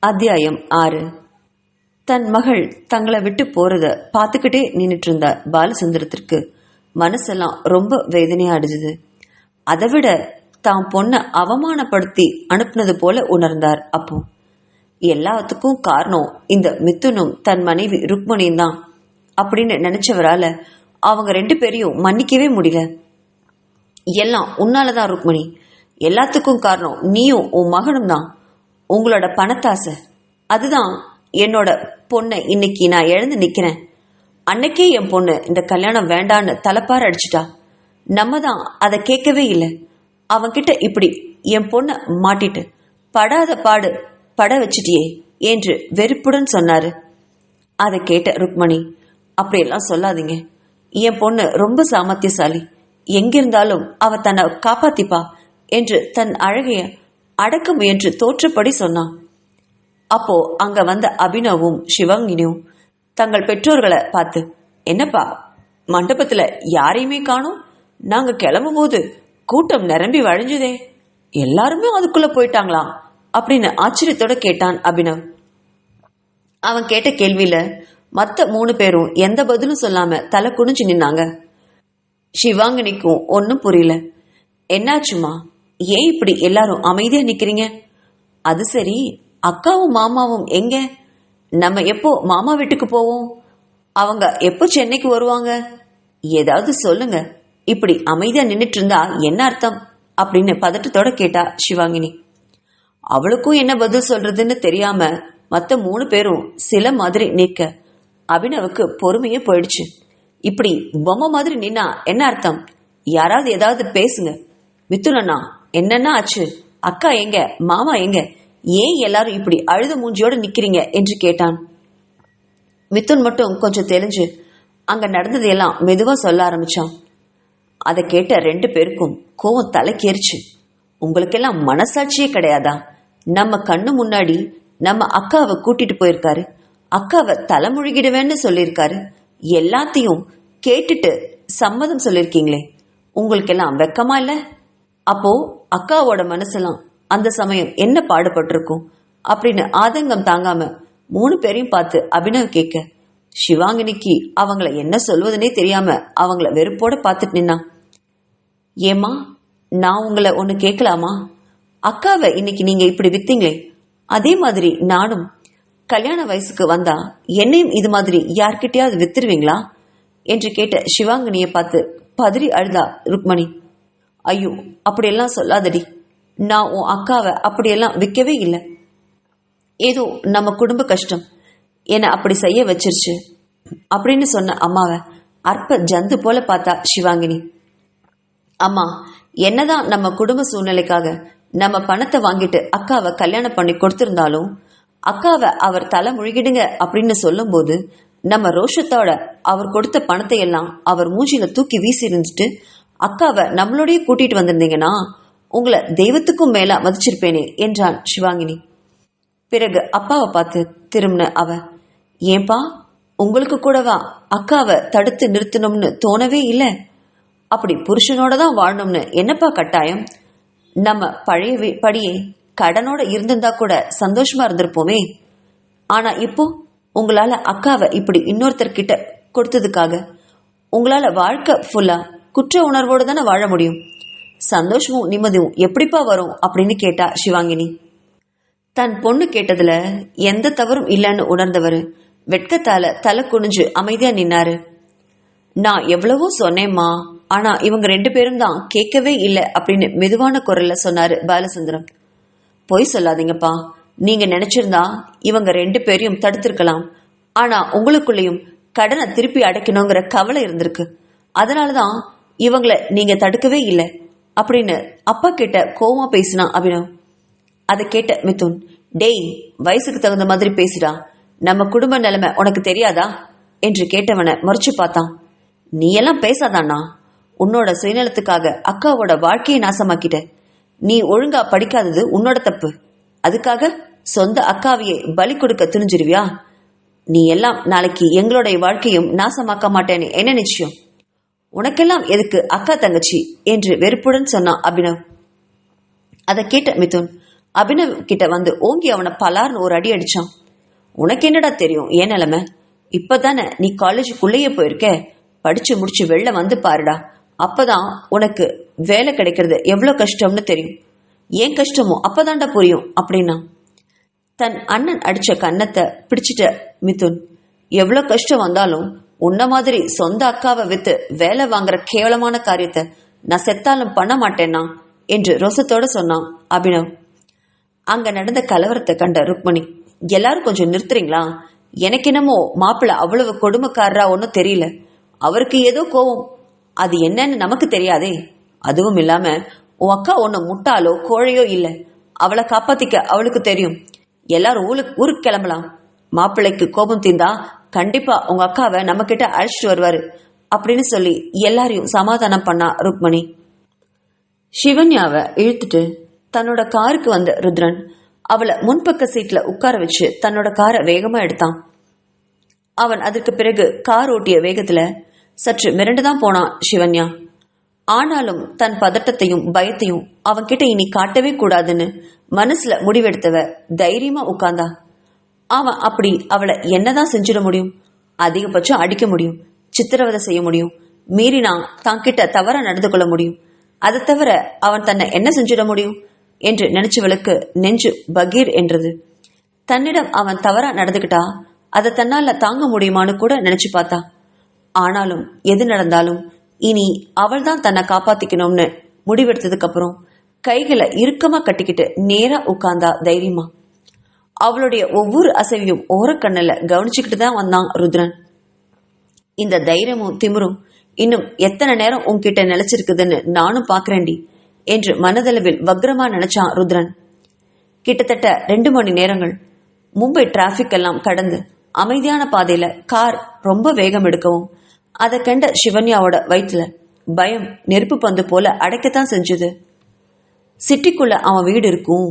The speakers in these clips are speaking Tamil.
அத்தியாயம் 6. தன் மகள் தங்களை விட்டு போறத பார்த்துக்கிட்டே நின்றுட்டு இருந்த பாலசுந்தரத்திற்கு மனசெல்லாம் ரொம்ப வேதனையா அடிச்சது. அதை விட தான் பொண்ணை அவமானப்படுத்தி அனுப்புனது போல உணர்ந்தார். அப்போ எல்லாத்துக்கும் காரணம் இந்த மிதுனும் தன் மனைவி ருக்மணியும் தான் அப்படின்னு நினைச்சவரால அவங்க 2 பேரையும் மன்னிக்கவே முடியல. எல்லாம் உன்னாலதான் ருக்மணி, எல்லாத்துக்கும் காரணம் நீயும் உன் மகனும் தான். உங்களோட பணத்தாசை அதுதான் என்னோட பொண்ணை இன்னைக்கு நான் இழந்து நிக்கிறேன். அன்னைக்கே என் பொண்ணு இந்த கல்யாணம் வேண்டான்னு தலைப்பார அடிச்சுட்டா. நம்ம தான் அதை கேட்கவே இல்லை. அவன்கிட்ட இப்படி என் பொண்ணை மாட்டிட்டு படாத பாடு பட வச்சிட்டியே என்று வெறுப்புடன் சொன்னாரு. அதை கேட்ட ருக்மணி, அப்படியெல்லாம் சொல்லாதீங்க. என் பொண்ணு ரொம்ப சாமர்த்தியசாலி, எங்கிருந்தாலும் அவ தன்னை காப்பாத்திப்பா என்று தன் அழகைய அடக்க முயன்று தோற்றப்படி சொன்னான். அப்போ அங்க வந்த அபினவும் சிவாங்கினியும் தங்கள் பெற்றோர்களை பார்த்து, என்னப்பா மண்டபத்துல யாரையுமே காணோம், நாங்க கிளம்பும் போது கூட்டம் நிரம்பி வழிஞ்சுதே, எல்லாருமே அதுக்குள்ள போயிட்டாங்களாம் அப்படின்னு ஆச்சரியத்தோட கேட்டான் அபினவ். அவன் கேட்ட கேள்வியில மத்த 3 பேரும் எந்த பதிலும் சொல்லாம தலை குனிஞ்சு நின்னாங்க. சிவாங்கினிக்கும் ஒன்னும் புரியல. என்னாச்சுமா, ஏன் இப்படி எல்லாரும் அமைதியா நிக்கிறீங்க? அது சரி, அக்காவும் மாமாவும் எங்க? நம்ம எப்போ மாமா வீட்டுக்கு போவோம்? அவங்க எப்போ சென்னைக்கு வருவாங்க? ஏதாவது சொல்லுங்க. இப்படி அமைதியா நின்றுட்டு இருந்தா என்ன அர்த்தம் அப்படின்னு பதட்டத்தோட கேட்டா சிவாங்கினி. அவளுக்கும் என்ன பதில் சொல்றதுன்னு தெரியாம மத்த 3 பேரும் சில மாதிரி நிற்க அபினவுக்கு பொறுமையே போயிடுச்சு. இப்படி பொம்மை மாதிரி நின்னா என்ன அர்த்தம்? யாராவது ஏதாவது பேசுங்க. மிதுனண்ணா, என்னன்னா ஆச்சு? அக்கா எங்க? மாமா எங்க? ஏன் எல்லாரும் இப்படி அழுத மூஞ்சியோட நிக்கிறீங்க என்று கேட்டான். மிதுன் மட்டும் கொஞ்சம் தெரிஞ்சு அங்க நடந்ததையெல்லாம் மெதுவா சொல்ல ஆரம்பிச்சான். அதை கேட்ட 2 பேருக்கும் கோவம் தலைக்கேறிச்சு. உங்களுக்கெல்லாம் மனசாட்சியே கிடையாதா? நம்ம கண்ணு முன்னாடி நம்ம அக்காவை கூட்டிட்டு போயிருக்காரு, அக்காவை தலைமுழுகிடுவேன்னு சொல்லியிருக்காரு, எல்லாத்தையும் கேட்டுட்டு சம்மதம் சொல்லிருக்கீங்களே, உங்களுக்கெல்லாம் வெக்கமா இல்ல? அப்போ அக்காவோட மனசெல்லாம் அந்த சமயம் என்ன பாடுபட்டிருக்கும் அப்படின்னு ஆதங்கம் தாங்காம 3 பேரையும் பார்த்து அபினவ் கேட்க, சிவாங்கினிக்கு அவங்கள என்ன சொல்வதுனே தெரியாம அவங்கள வெறுப்போட பார்த்துட்டு நின்னான். ஏமா, நான் உங்களை ஒன்னு கேட்கலாமா? அக்காவை இன்னைக்கு நீங்க இப்படி வித்தீங்களே, அதே மாதிரி நானும் கல்யாண வயசுக்கு வந்தா என்னையும் இது மாதிரி யார்கிட்டயாவது வித்துருவீங்களா என்று கேட்ட சிவாங்கினியை பார்த்து பதறி அழுதா ருக்மணி. ஐயோ, அப்படியெல்லாம் சொல்லாதடி, நான் உன் அக்காவை அப்படியெல்லாம் விற்கவே இல்லை. ஏதோ நம்ம குடும்ப கஷ்டம் என்னை அப்படி செய்ய வச்சிருச்சு அப்படின்னு சொன்ன அம்மாவை அற்ப ஜந்து போல பார்த்தா சிவாங்கினி. அம்மா, என்னதான் நம்ம குடும்ப சூழ்நிலைக்காக நம்ம பணத்தை வாங்கிட்டு அக்காவை கல்யாணம் பண்ணி கொடுத்திருந்தாலும் அக்காவை அவர் தலை முழுகிடுங்க அப்படின்னு சொல்லும் போது நம்ம ரோஷத்தோட அவர் கொடுத்த பணத்தை எல்லாம் அவர் மூஞ்சில தூக்கி வீசி இருந்துட்டு அக்காவை நம்மளோடய கூட்டிட்டு வந்திருந்தீங்கன்னா உங்களை தெய்வத்துக்கும் மேலா மதிச்சிருப்பேனே என்றான் சிவாங்கினி. பிறகு அப்பாவை பார்த்து திரும்பின அவ, ஏன்பா உங்களுக்கு கூடவா அக்காவை தடுத்து நிறுத்தணும்னு தோணவே இல்லை? அப்படி புருஷனோட தான் வாழணும்னு என்னப்பா கட்டாயம்? நம்ம பழைய படியே கடனோட இருந்திருந்தா கூட சந்தோஷமா இருந்திருப்போமே. ஆனா இப்போ உங்களால அக்காவை இப்படி இன்னொருத்தர்கிட்ட கொடுத்ததுக்காக உங்களால வாழ்க்கை ஃபுல்லா குற்ற உணர்வோடு தானே வாழ முடியும். சந்தோஷமும் நிம்மதியும் எப்படிப்பா வரும் அப்படின்னு கேட்டா சிவாங்கினி. தன் பொண்ணு கேட்டதுல எந்த தவறும் இல்லைன்னு உணர்ந்தவர் வெட்கத்தால தலை குனிஞ்சு அமைதியா நின்னாரு. நான் எவ்வளவோ சொன்னேம்மா, ஆனா இவங்க 2 பேரும் தான் கேட்கவே இல்லை அப்படின்னு மெதுவான குரல்ல சொன்னாரு பாலசுந்தரம். பொய் சொல்லாதீங்கப்பா, நீங்க நினைச்சிருந்தா இவங்க 2 பேரையும் தடுத்திருக்கலாம். ஆனா உங்களுக்குள்ளேயும் கடனை திருப்பி அடைக்கணுங்கிற கவலை இருந்திருக்கு, அதனாலதான் இவங்களை நீங்க தடுக்கவே இல்லை அப்படின்னு அப்பா கிட்ட கோவமா பேசினா அபினவ். அதை கேட்ட மிதுன், டேய் வயசுக்கு தகுந்த மாதிரி பேசிடா, நம்ம குடும்ப நிலைமை உனக்கு தெரியாதா என்று கேட்டவனை மறைச்சு பார்த்தான். நீ எல்லாம் பேசாதானா? உன்னோட சுயநலத்துக்காக அக்காவோட வாழ்க்கையை நாசமாக்கிட்ட. நீ ஒழுங்கா படிக்காதது உன்னோட தப்பு, அதுக்காக சொந்த அக்காவையே பலி கொடுக்க துணிஞ்சிருவியா? நீ எல்லாம் நாளைக்கு எங்களுடைய வாழ்க்கையும் நாசமாக்க மாட்டேன்னு என்ன நிச்சயம்? உனக்கெல்லாம் எதுக்கு அக்கா தங்கச்சி என்று வெறுப்புடன் சொன்னான் அபினவ். அதை கேட்ட மிதுன் அபினவ் கிட்ட வந்து ஓங்கி அவனை பலார்னு ஒரு அடி அடிச்சான். உனக்கு என்னடா தெரியும் என் நிலைமை? இப்பதானே நீ காலேஜுக்குள்ளேயே போயிருக்க. படிச்சு முடிச்சு வெளில வந்து பாருடா. அப்பதான் உனக்கு வேலை கிடைக்கிறது எவ்வளவு கஷ்டம்னு தெரியும். ஏன் கஷ்டமோ அப்பதான்டா புரியும் அப்படின்னா. தன் அண்ணன் அடிச்ச கன்னத்தை பிடிச்சிட்ட மிதுன். எவ்வளவு கஷ்டம் வந்தாலும் உன்ன மாதிரி சொந்த அக்காவை வித்து வேலை வாங்குற கேவலமான காரியத்தை நான் செத்தாலும் பண்ண மாட்டேன்னா என்று ரோசத்தோட சொன்னான் அபினவ். அங்க நடந்த கலவரத்தை கண்ட ருக்மணி, எல்லாரும் கொஞ்சம் நிறுத்துறீங்களா? எனக்கு என்னமோ மாப்பிள்ள அவ்வளவு கொடுமைக்காரரா ஒன்னும் தெரியல. அவருக்கு ஏதோ கோவம், அது என்னன்னு நமக்கு தெரியாதே. அதுவும் இல்லாம உன் அக்கா ஒன்னு முட்டாளோ கோழையோ இல்ல. அவளை காப்பாத்திக்க அவளுக்கு தெரியும். எல்லாரும் ஊருக்கு கிளம்பலாம். மாப்பிள்ளைக்கு கோபம் தீந்தா கண்டிப்பா உங்க அக்காவை நம்ம கிட்ட அழைச்சிட்டு வருவாரு அப்படின்னு சொல்லி எல்லாரையும் சமாதானம் பண்ணா ருக்மணி. சிவன்யாவை இழுத்துட்டு தன்னோட காருக்கு வந்த ருத்ரன் அவளை முன்பக்க சீட்ல உட்கார வச்சு தன்னோட காரை வேகமா எடுத்தான். அவன் அதற்கு பிறகு கார் ஓட்டிய வேகத்துல சற்று மிரண்டுதான் போனான் சிவன்யா. ஆனாலும் தன் பதட்டத்தையும் பயத்தையும் அவன்கிட்ட இனி காட்டவே கூடாதுன்னு மனசுல முடிவெடுத்தவ தைரியமா உட்கார்ந்தா. அவன் அப்படி அவளை என்னதான் செஞ்சிட முடியும்? அதிகபட்சம் அடிக்க முடியும், சித்திரவதை செய்ய முடியும், மீறினா தான்கிட்ட தவறா நடந்து கொள்ள முடியும். அதை தவிர அவன் தன்னை என்ன செஞ்சிட முடியும் என்று நினைச்சவளுக்கு நெஞ்சு பகீர் என்றது. தன்னிடம் அவன் தவறா நடந்துகிட்டா அதை தன்னால தாங்க முடியுமான்னு கூட நினைச்சு பார்த்தா. ஆனாலும் எது நடந்தாலும் இனி அவள் தான் தன்னை காப்பாத்திக்கணும்னு முடிவெடுத்ததுக்கு அப்புறம் கைகளை இறுக்கமா கட்டிக்கிட்டு நேரா உட்கார்ந்தா தைரியமா. அவளுடைய ஒவ்வொரு அசைவையும் ஓரக்கண்ணில கவனிச்சுக்கிட்டு தான் வந்தான் ருத்ரன். இந்த தைரியமும் திமிரும் இன்னும் எத்தனை நேரம் உன்கிட்ட நிலைச்சிருக்குதுன்னு நானும் பாக்குறேன்டி என்று மனதளவில் வக்ரமா நினைச்சான் ருத்ரன். கிட்டத்தட்ட 2 மணி நேரங்கள் மும்பை டிராபிக் எல்லாம் கடந்து அமைதியான பாதையில கார் ரொம்ப வேகம் எடுக்கவும் அதை கண்ட சிவன்யாவோட வயிற்றுல பயம் நெருப்பு பந்து போல அடைக்கத்தான் செஞ்சது. சிட்டிக்குள்ள அவன் வீடு இருக்கும்.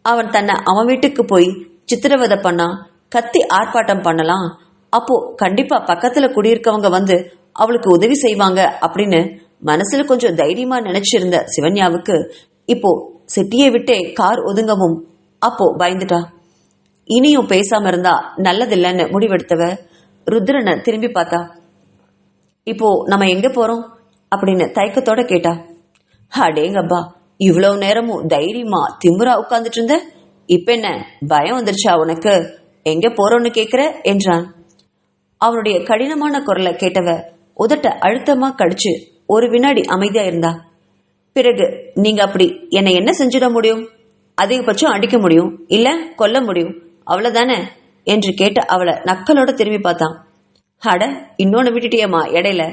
அவன் தன்னை அவன் வீட்டுக்கு போய் சித்திரவதை பண்ணா, கத்தி ஆர்ப்பாட்டம் பண்ணலாம். அப்போ கண்டிப்பா பக்கத்துல குடியிருக்கவங்க வந்து அவளுக்கு உதவி செய்வாங்க அப்படின்னு மனசுல கொஞ்சம் தைரியமா நினைச்சிருந்த சிவன்யாவுக்கு இப்போ சிட்டியை விட்டே கார் ஒதுங்கவும் அப்போ பயந்துட்டா. இனியும் பேசாம இருந்தா நல்லதில்லைன்னு முடிவெடுத்தவ ருத்ரனை திரும்பி பார்த்தா. இப்போ நம்ம எங்க போறோம் அப்படின்னு தயக்கத்தோட கேட்டா. அடேங்கப்பா, இவ்வளவு நேரமும் தைரியமா திமுறா உட்கார்ந்துட்டு இருந்த, இப்ப என்ன பயம் வந்துருச்சா உனக்கு? எங்க போறோம்னு கேக்குற என்றான். அவனுடைய கடினமான குரலை கேட்டவ உதட்ட அழுத்தமா கடிச்சு ஒரு வினாடி அமைதியா இருந்தா. பிறகு, நீங்க அப்படி என்னை என்ன செஞ்சிட முடியும்? அதிகபட்சம் அடிக்க முடியும், இல்ல கொல்ல முடியும், அவ்வளவுதானே என்று கேட்ட அவளை நக்கலோட திரும்பி பார்த்தான். அட, இன்னொன்னு விட்டுட்டியம்மா இடையில.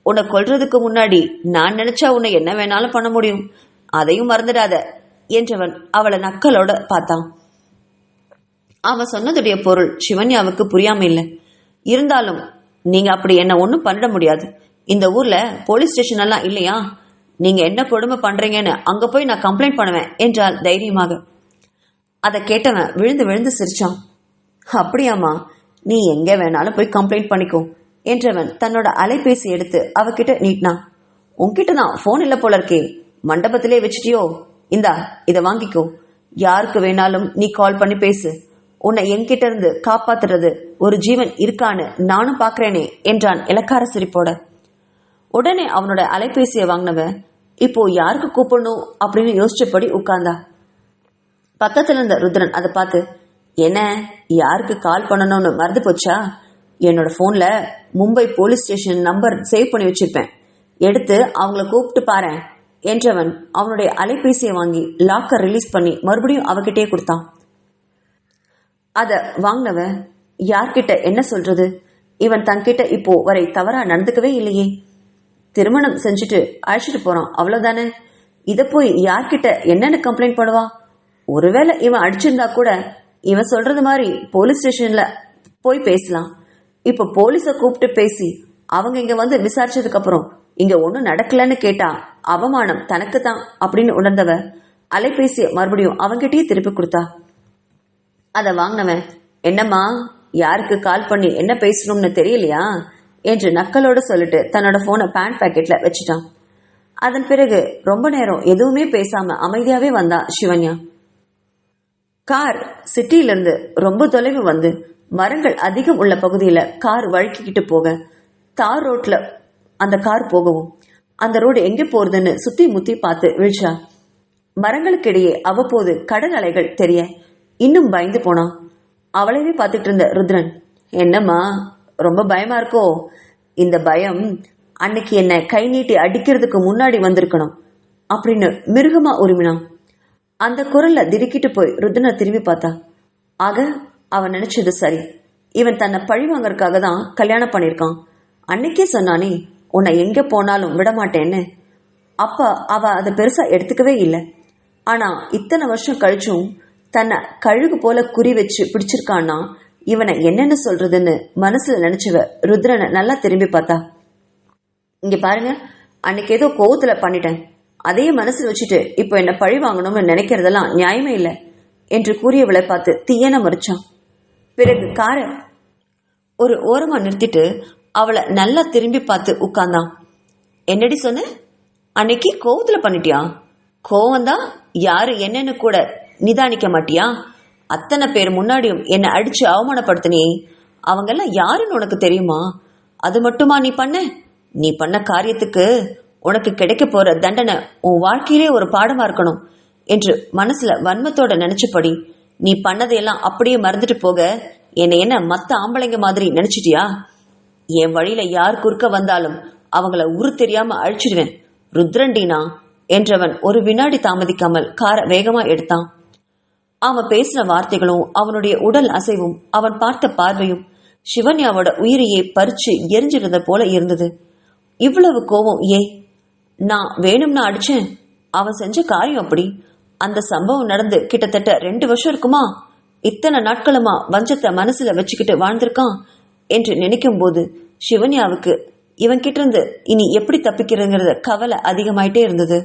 உன்னை கொல்றதுக்கு முன்னாடி நான் நினைச்சா உன்னை என்ன வேணாலும் பண்ண முடியும், அதையும் மறந்துடாத என்றவன் அவளை நக்கலோட பார்த்தான். அவன் சொன்னதுடைய பொருள் சிவன்யாவுக்கு புரியாம இல்லை. இருந்தாலும், நீங்க அப்படி என்ன ஒன்னும் பண்ணிட முடியாது. இந்த ஊர்ல போலீஸ் ஸ்டேஷன் எல்லாம் இல்லையா? நீங்க என்ன கொடுமை பண்றீங்கன்னு அங்க போய் நான் கம்ப்ளைண்ட் பண்ணுவேன் என்றால் தைரியமாக. அதை கேட்டவன் விழுந்து விழுந்து சிரிச்சான். அப்படியாமா, நீ எங்க வேணாலும் போய் கம்ப்ளைண்ட் பண்ணிக்கோ என்றவன் தன்னோட அலைபேசி எடுத்து அவகிட்ட நீட்டினான். உன்கிட்ட தான் போன் இல்ல போல இருக்கே, மண்டபத்திலே வச்சிட்டியோ? இந்தா, இத வாங்கிக்கோ. யாருக்கு வேணாலும் நீ கால் பண்ணி பேசு. உன்னை என்கிட்ட இருந்து காப்பாத்துறது ஒரு ஜீவன் இருக்கான்னு நானும் பாக்குறேனே என்றான் இலக்கார சிரிப்போட. உடனே அவனோட அலைபேசியை வாங்கினவ இப்போ யாருக்கு கூப்பிடணும் அப்படின்னு யோசிச்சபடி உட்கார்ந்தா. பக்கத்துல இருந்த ருத்ரன் அதை பார்த்து, என்ன, யாருக்கு கால் பண்ணணும்னு மறந்து போச்சா? என்னோட போன்ல Mumbai police station number save பண்ணி வச்சிருப்பேன், எடுத்து அவங்கள கூப்பிட்டு பாரு என்றவன் அவனுடைய அலைபேசியை வாங்கி லாக்கர் ரிலீஸ் பண்ணி மறுபடியும் அவகிட்டே கொடுத்தான். அத வாங்கினவ யார்கிட்ட என்ன சொல்றது? இவன் தன்கிட்ட இப்போ வரை தவறா நடந்துக்கவே இல்லையே. திருமணம் செஞ்சுட்டு அழைச்சிட்டு போறான், அவ்வளவுதானே. இத போய் யார்கிட்ட என்னன்னு கம்ப்ளைண்ட் பண்ணுவா? ஒருவேளை இவன் அடிச்சிருந்தா கூட இவன் சொல்றது மாதிரி போலீஸ் ஸ்டேஷன்ல போய் பேசலாம். இப்ப போலீஸ கூப்பிட்டு பேசி அவங்க இங்க வந்து விசாரிச்சதுக்கு அப்புறம் இங்க ஒன்னும் நடக்கலன்னு கேட்டா அவமானம் தனக்கு தான் அப்படின்னு உணர்ந்தவ அலைபேசிய மறுபடியும் அவங்கிட்டயே திருப்பி கொடுத்தா. அத வாங்கினவன், என்னம்மா, யாருக்கு கால் பண்ணி என்ன பேசணும்னு தெரியலையா என்று நக்கலோடு சொல்லிட்டு தன்னோட போனை பேண்ட் பாக்கெட்ல வச்சுட்டான். அதன் பிறகு ரொம்ப நேரம் எதுவுமே பேசாம அமைதியாவே வந்தா சிவன்யா. கார் சிட்டியிலிருந்து ரொம்ப தொலைவு வந்து மரங்கள் அதிகம் உள்ள பகுதியில கார் வழுக்கிக்கிட்டு போக, தார் ரோட்ல அந்த கார் போகவும் அந்த ரோடு எங்கே போறதுன்னு சுத்தி முத்தி பார்த்து விழிச்சா. மரங்களுக்கிடையே அவ்வப்போது கடல் அலைகள் தெரிய இன்னும் பயந்து போனான். அவளையே பார்த்துட்டு இருந்த ருத்ரன், என்னம்மா ரொம்ப பயமா இருக்கோ? இந்த பயம் அன்னைக்கு என்ன கை நீட்டி அடிக்கிறதுக்கு முன்னாடி வந்திருக்கணும் அப்படின்னு மிருகமா உரிமினான். அந்த குரல்ல திடுக்கிட்டு போய் ருத்ரனை திரும்பி பார்த்தா. ஆக அவன் நினைச்சது சரி. இவன் தன்னை பழி வாங்கறதுக்காக தான் கல்யாணம் பண்ணிருக்கான். அன்னைக்கே சொன்னானே உன்னை எங்க போனாலும் விடமாட்டேன்னு. அப்ப அவ அதை பெருசா எடுத்துக்கவே இல்லை. ஆனா இத்தனை வருஷம் கழிச்சும் தன்னை கழுகு போல குறி வச்சு பிடிச்சிருக்கான்னா இவனை என்னென்ன சொல்றதுன்னு மனசுல நினைச்சவ ருத்ரனை நல்லா திரும்பி பார்த்தா. இங்க பாருங்க, அன்னைக்கு ஏதோ கோவத்துல பண்ணிட்டேன். அதையே மனசுல வச்சுட்டு இப்போ என்ன பழி வாங்கணும்னு நினைக்கிறதெல்லாம் நியாயமே இல்லை என்று கூறியவளை பார்த்து தீயன மறிச்சான். பிறகு காரை ஒரு ஓரமா நிறுத்திட்டு அவளை நல்லா திரும்பி பார்த்து உட்கார்ந்தான். என்னடி சொன்ன? அன்னைக்கு கோவத்துல பண்ணிட்டியா? கோவம்தான் யாரு என்னன்னு கூட நிதானிக்க மாட்டியா? அத்தனை பேர் முன்னாடியும் என்னை அடிச்சு அவமானப்படுத்தினே, அவங்கெல்லாம் யாருன்னு உனக்கு தெரியுமா? அது மட்டுமா நீ பண்ண? நீ பண்ண காரியத்துக்கு உனக்கு கிடைக்க போற தண்டனை உன் வாழ்க்கையிலே ஒரு பாடமா இருக்கணும் என்று மனசுல வன்மத்தோட நினைச்சபடி நீ பண்ணதையெல்லாம் அப்படியே மறந்துட்டு போக என்னை என்ன மத்த ஆம்பளைங்க மாதிரி நினைச்சிட்டியா? என் வழியில யார் குறுக்க வந்தாலும் அவங்கள உரு தெரியாம அழிச்சிடுவேன் ருத்ரண்டினா என்றவன் ஒரு வினாடி தாமதிக்காமல் காரை வேகமா எடுத்தான். அவன் பேசின வார்த்தைகளும் அவனுடைய உடல் அசைவும் அவன் பார்த்த பார்வையும் சிவன்யாவோட உயிரையே பறிச்சு எரிஞ்சிருந்த போல இருந்தது. இவ்வளவு கோபம் ஏன்? நான் வேணும்னா அடிச்சேன். அவன் செஞ்ச காரியம் அப்படி. அந்த சம்பவம் நடந்து கிட்டத்தட்ட 2 வருஷம் இருக்குமா? இத்தனை நாட்களுமா வஞ்சத்தை மனசுல வச்சுக்கிட்டு வாழ்ந்திருக்கான் என்று நினைக்கும் போது சிவன்யாவுக்கு இவன் கிட்ட இருந்து இனி எப்படி தப்பிக்கிறதுங்கிறத கவலை அதிகமாயிட்டே இருந்தது.